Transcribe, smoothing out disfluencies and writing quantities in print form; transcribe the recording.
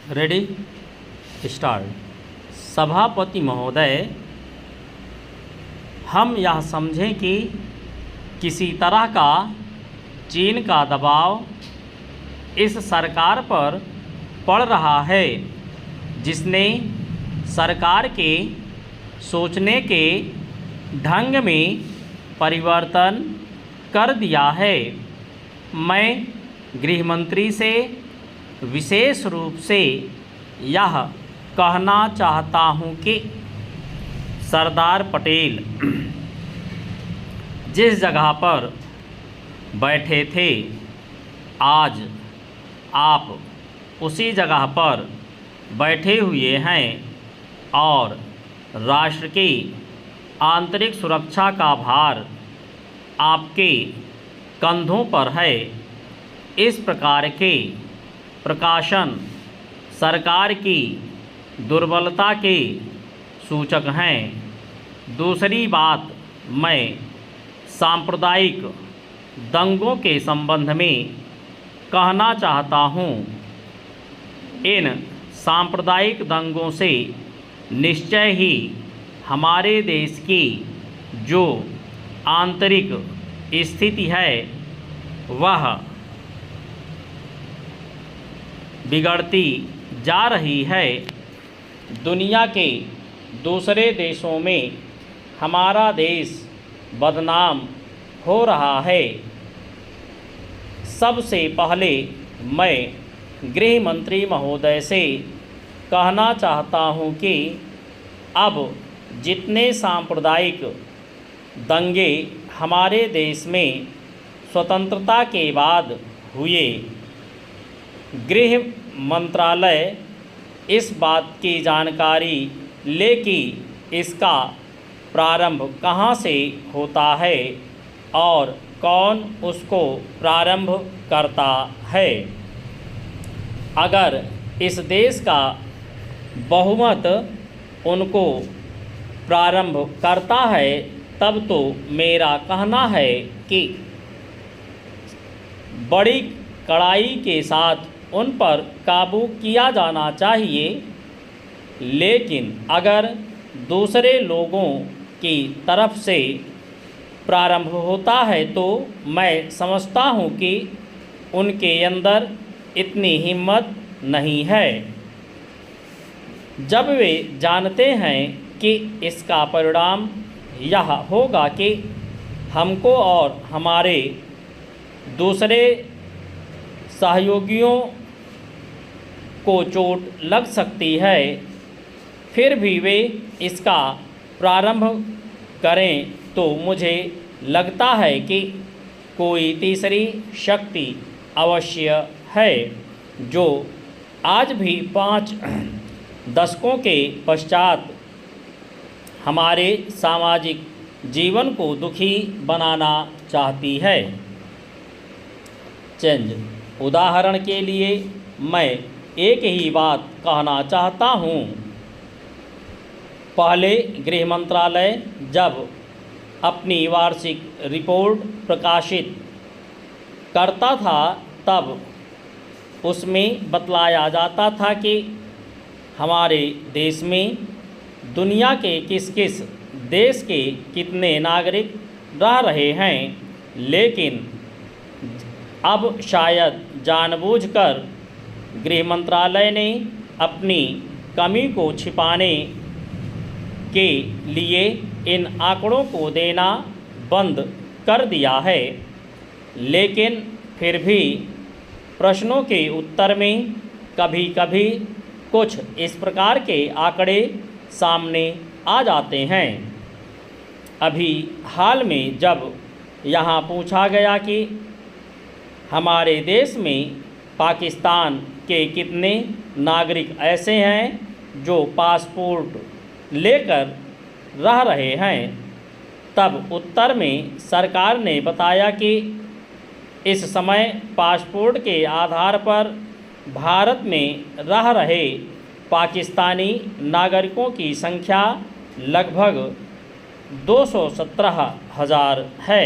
Ready start. सभापति महोदय, हम यह समझें कि किसी तरह का चीन का दबाव इस सरकार पर पड़ रहा है, जिसने सरकार के सोचने के ढंग में परिवर्तन कर दिया है। मैं गृह मंत्री से विशेष रूप से यह कहना चाहता हूं कि सरदार पटेल जिस जगह पर बैठे थे, आज आप उसी जगह पर बैठे हुए हैं और राष्ट्र की आंतरिक सुरक्षा का भार आपके कंधों पर है। इस प्रकार के प्रकाशन सरकार की दुर्बलता के सूचक हैं। दूसरी बात, मैं सांप्रदायिक दंगों के संबंध में कहना चाहता हूँ। इन सांप्रदायिक दंगों से निश्चय ही हमारे देश की जो आंतरिक स्थिति है वह बिगड़ती जा रही है। दुनिया के दूसरे देशों में हमारा देश बदनाम हो रहा है। सबसे पहले मैं गृह मंत्री महोदय से कहना चाहता हूं कि अब जितने सांप्रदायिक दंगे हमारे देश में स्वतंत्रता के बाद हुए, गृह मंत्रालय इस बात की जानकारी ले कि इसका प्रारंभ कहां से होता है और कौन उसको प्रारंभ करता है। अगर इस देश का बहुमत उनको प्रारंभ करता है, तब तो मेरा कहना है कि बड़ी कड़ाई के साथ उन पर काबू किया जाना चाहिए। लेकिन अगर दूसरे लोगों की तरफ से प्रारंभ होता है तो मैं समझता हूँ कि उनके अंदर इतनी हिम्मत नहीं है। जब वे जानते हैं कि इसका परिणाम यह होगा कि हमको और हमारे दूसरे सहयोगियों को चोट लग सकती है, फिर भी वे इसका प्रारंभ करें, तो मुझे लगता है कि कोई तीसरी शक्ति अवश्य है जो आज भी 5 दशकों के पश्चात हमारे सामाजिक जीवन को दुखी बनाना चाहती है। चेंज। उदाहरण के लिए मैं एक ही बात कहना चाहता हूँ। पहले गृह मंत्रालय जब अपनी वार्षिक रिपोर्ट प्रकाशित करता था, तब उसमें बतलाया जाता था कि हमारे देश में दुनिया के किस किस देश के कितने नागरिक रह रहे हैं। लेकिन अब शायद जानबूझकर गृह मंत्रालय ने अपनी कमी को छिपाने के लिए इन आंकड़ों को देना बंद कर दिया है। लेकिन फिर भी प्रश्नों के उत्तर में कभी कभी कुछ इस प्रकार के आंकड़े सामने आ जाते हैं। अभी हाल में जब यहाँ पूछा गया कि हमारे देश में पाकिस्तान के कितने नागरिक ऐसे हैं जो पासपोर्ट लेकर रह रहे हैं, तब उत्तर में सरकार ने बताया कि इस समय पासपोर्ट के आधार पर भारत में रह रहे पाकिस्तानी नागरिकों की संख्या लगभग 217,000 है।